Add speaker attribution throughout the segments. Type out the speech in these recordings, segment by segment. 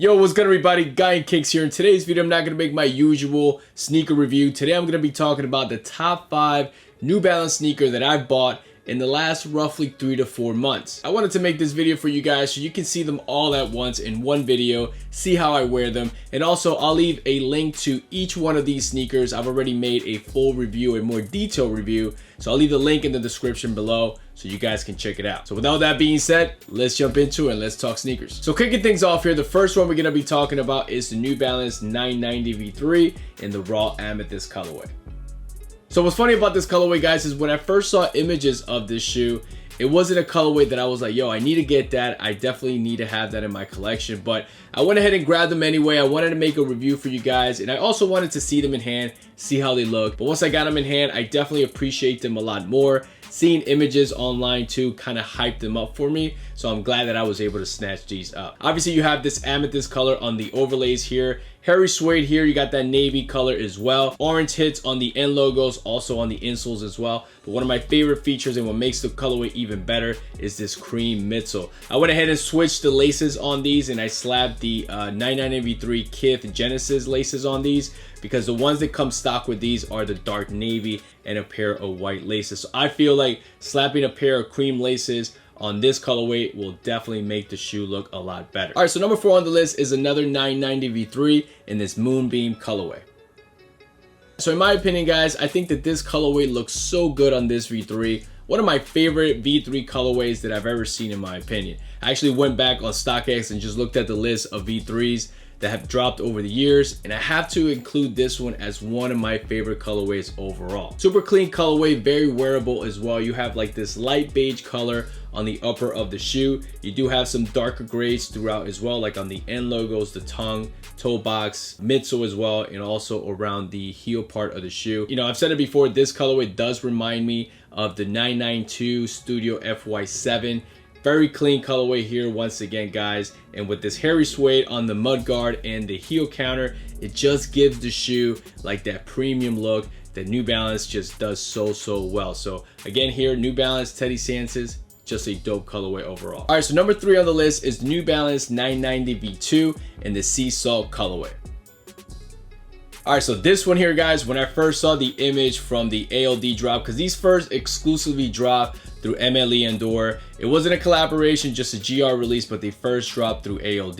Speaker 1: Yo, what's good everybody? Guy and Kicks here. In today's video, I'm not going to make my usual sneaker review. Today, I'm going to be talking about the top 5 New Balance sneaker that I've bought in the last roughly 3 to 4 months. I wanted to make this video for you guys so you can see them all at once in one video, see how I wear them, and also I'll leave a link to each one of these sneakers. I've already made a full review, a more detailed review, so I'll leave the link in the description below so you guys can check it out. So without that being said, let's jump into it and let's talk sneakers. So kicking things off here, the first one we're going to be talking about is the New Balance 990 V3 in the raw amethyst colorway. So what's funny about this colorway, guys, is when I first saw images of this shoe, it wasn't a colorway that I was like, yo, I need to get that. I definitely need to have that in my collection. But I went ahead and grabbed them anyway. I wanted to make a review for you guys. And I also wanted to see them in hand, see how they look. But once I got them in hand, I definitely appreciate them a lot more. Seeing images online too kind of hyped them up for me. So I'm glad that I was able to snatch these up. Obviously, you have this amethyst color on the overlays here. Hairy suede here, you got that navy color as well. Orange hits on the end logos, also on the insoles as well. But one of my favorite features and what makes the colorway even better is this cream midsole. I went ahead and switched the laces on these and I slapped the 990 V3 Kith Genesis laces on these because the ones that come stock with these are the dark navy and a pair of white laces. So I feel like slapping a pair of cream laces on this colorway will definitely make the shoe look a lot better. All right, so number 4 on the list is another 990 V3 in this Moonbeam colorway. So in my opinion, guys, I think that this colorway looks so good on this V3. One of my favorite V3 colorways that I've ever seen, in my opinion. I actually went back on StockX and just looked at the list of V3s that have dropped over the years, and I have to include this one as one of my favorite colorways overall. Super clean colorway, very wearable as well. You have like this light beige color on the upper of the shoe. You do have some darker grays throughout as well, like on the end logos, the tongue, toe box, midsole as well, and also around the heel part of the shoe. You know, I've said it before, this colorway does remind me of the 992 Studio FY7. Very clean colorway here once again, guys, and with this hairy suede on the mudguard and the heel counter, it just gives the shoe like that premium look that New Balance just does so well. So again here, New Balance Teddy Sances, just a dope colorway overall. All right, so number 3 on the list is New Balance 990 V2 in the Sea Salt colorway. All right, so this one here, guys, when I first saw the image from the ALD drop, because these first exclusively dropped through MLE Endure. It wasn't a collaboration, just a GR release, but they first dropped through ALD.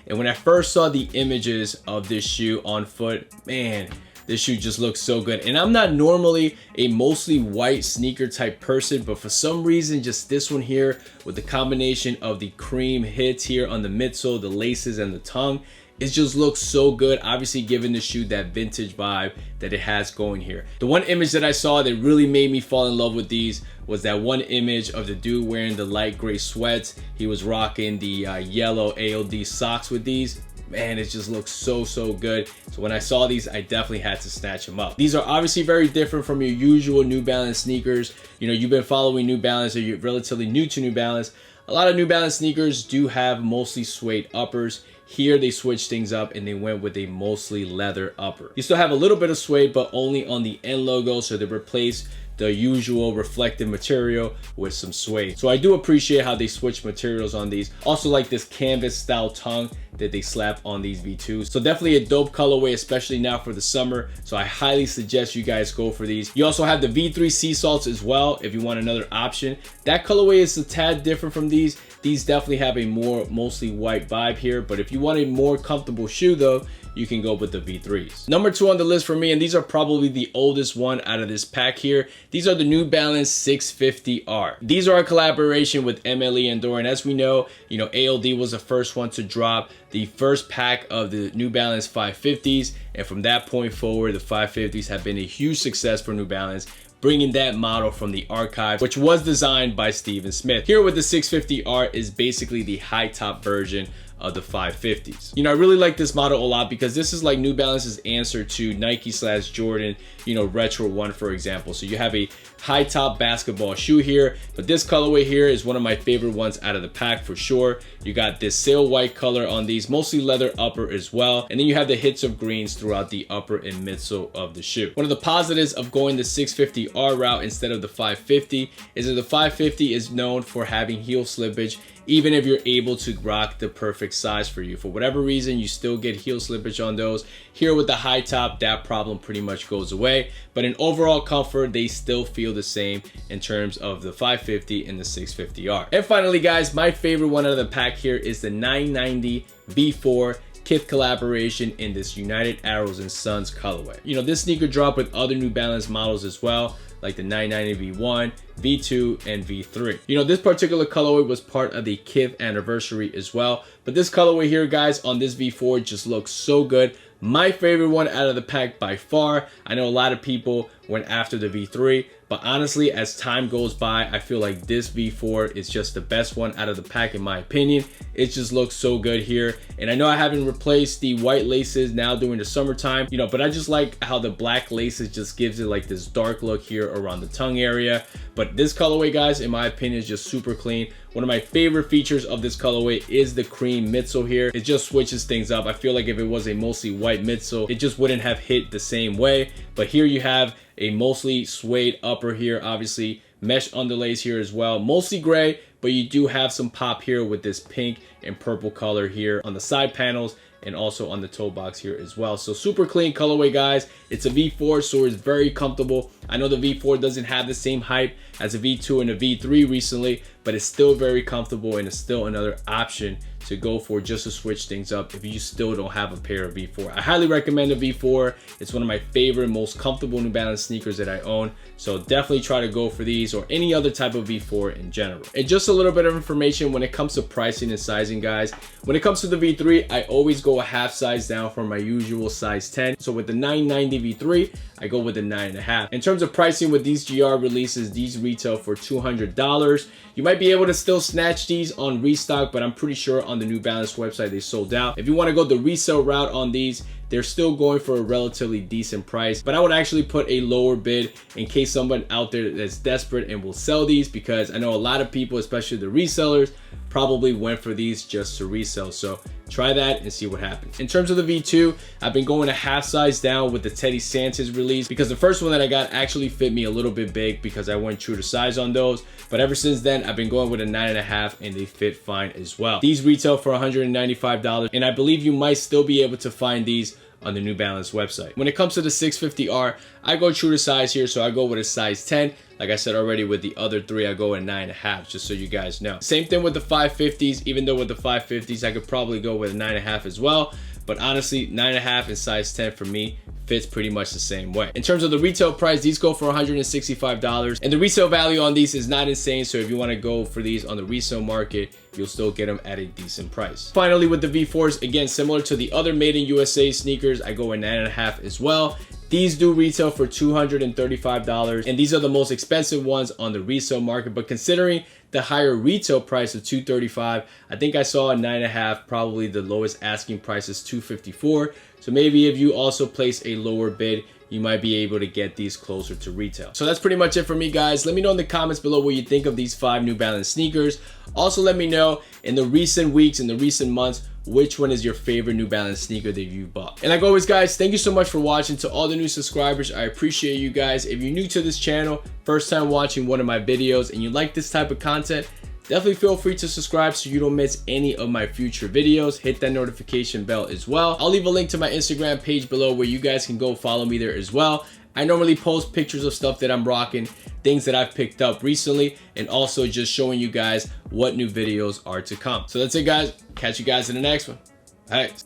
Speaker 1: And when I first saw the images of this shoe on foot, man, this shoe just looks so good. And I'm not normally a mostly white sneaker type person, but for some reason, just this one here with the combination of the cream hits here on the midsole, the laces, and the tongue, it just looks so good, obviously giving the shoe that vintage vibe that it has going here. The one image that I saw that really made me fall in love with these was that one image of the dude wearing the light gray sweats. He was rocking the yellow ALD socks with these. Man, it just looks so good. So when I saw these, I definitely had to snatch them up. These are obviously very different from your usual New Balance sneakers. You know, you've been following New Balance or you're relatively new to New Balance. A lot of New Balance sneakers do have mostly suede uppers. Here they switched things up and they went with a mostly leather upper. You still have a little bit of suede, but only on the end logo, so they replaced the usual reflective material with some suede. So I do appreciate how they switch materials on these. Also like this canvas style tongue that they slap on these V2s. So definitely a dope colorway, especially now for the summer. So I highly suggest you guys go for these. You also have the V3 Sea Salts as well if you want another option. That colorway is a tad different from these. These definitely have a more mostly white vibe here, but if you want a more comfortable shoe though, you can go with the V3s. Number 2 on the list for me, and these are probably the oldest one out of this pack here. These are the New Balance 650R. These are a collaboration with MLE Endure, and as we know, you know, ALD was the first one to drop the first pack of the New Balance 550s, and from that point forward, the 550s have been a huge success for New Balance, bringing that model from the archive, which was designed by Steven Smith. Here with the 650R is basically the high top version of the 550s. You know, I really like this model a lot because this is like New Balance's answer to Nike/Jordan, you know, Retro 1, for example. So you have a high top basketball shoe here, but this colorway here is one of my favorite ones out of the pack for sure. You got this sail white color on these, mostly leather upper as well, and then you have the hits of greens throughout the upper and midsole of the shoe. One of the positives of going the 650R route instead of the 550 is that the 550 is known for having heel slippage even if you're able to rock the perfect size for you. For whatever reason, you still get heel slippage on those. Here with the high top, that problem pretty much goes away, but in overall comfort, they still feel the same in terms of the 550 and the 650R. And finally guys, my favorite one out of the pack here is the 990 V4 Kith collaboration in this United Arrows and Sons colorway. You know, this sneaker dropped with other New Balance models as well, like the 990 V1, V2, and V3. You know, this particular colorway was part of the Kith anniversary as well, but this colorway here, guys, on this V4 just looks so good. My favorite one out of the pack by far. I know a lot of people went after the V3, but honestly, as time goes by, I feel like this V4 is just the best one out of the pack in my opinion. It just looks so good here. And I know I haven't replaced the white laces now during the summertime, you know, but I just like how the black laces just gives it like this dark look here around the tongue area. But this colorway, guys, in my opinion, is just super clean. One of my favorite features of this colorway is the cream midsole here. It just switches things up. I feel like if it was a mostly white midsole, it just wouldn't have hit the same way. But here you have a mostly suede upper here, obviously mesh underlays here as well, mostly gray, but you do have some pop here with this pink and purple color here on the side panels and also on the toe box here as well. So super clean colorway, guys. It's a V4, so it's very comfortable. I know the V4 doesn't have the same hype as a V2 and a V3 recently, but it's still very comfortable and it's still another option to go for just to switch things up if you still don't have a pair of V4. I highly recommend the V4. It's one of my favorite, most comfortable New Balance sneakers that I own. So definitely try to go for these or any other type of V4 in general. And just a little bit of information when it comes to pricing and sizing, guys. When it comes to the V3, I always go a half size down from my usual size 10. So with the 990 V3, I go with the 9.5. In terms of pricing with these GR releases, these retail for $200. You might be able to still snatch these on restock, but I'm pretty sure on the New Balance website they sold out. If you want to go the resale route on these, they're still going for a relatively decent price, but I would actually put a lower bid in case someone out there that's desperate and will sell these, because I know a lot of people, especially the resellers, probably went for these just to resell. So try that and see what happens. In terms of the V2, I've been going a half size down with the Teddy Sances release because the first one that I got actually fit me a little bit big because I went true to size on those. But ever since then, I've been going with a 9.5 and they fit fine as well. These retail for $195 and I believe you might still be able to find these on the New Balance website. When it comes to the 650R, I go true to size here, so I go with a size 10. Like I said already, with the other three, I go at 9.5, just so you guys know. Same thing with the 550s, even though with the 550s, I could probably go with a 9.5 as well. But honestly, 9.5 and size 10 for me fits pretty much the same way. In terms of the retail price, these go for $165, and the resale value on these is not insane. So if you want to go for these on the resale market, you'll still get them at a decent price. Finally, with the V4s, again, similar to the other made in USA sneakers, I go at 9.5 as well. These do retail for $235, and these are the most expensive ones on the resale market. But considering the higher retail price of $235, I think I saw a 9.5, probably the lowest asking price is $254. So maybe if you also place a lower bid, you might be able to get these closer to retail. So that's pretty much it for me, guys. Let me know in the comments below what you think of these 5 New Balance sneakers. Also, let me know in the recent weeks, in the recent months, which one is your favorite New Balance sneaker that you've bought. And like always, guys, thank you so much for watching. To all the new subscribers, I appreciate you guys. If you're new to this channel, first time watching one of my videos, and you like this type of content, definitely feel free to subscribe so you don't miss any of my future videos. Hit that notification bell as well. I'll leave a link to my Instagram page below where you guys can go follow me there as well. I normally post pictures of stuff that I'm rocking, things that I've picked up recently, and also just showing you guys what new videos are to come. So that's it, guys. Catch you guys in the next one. Thanks.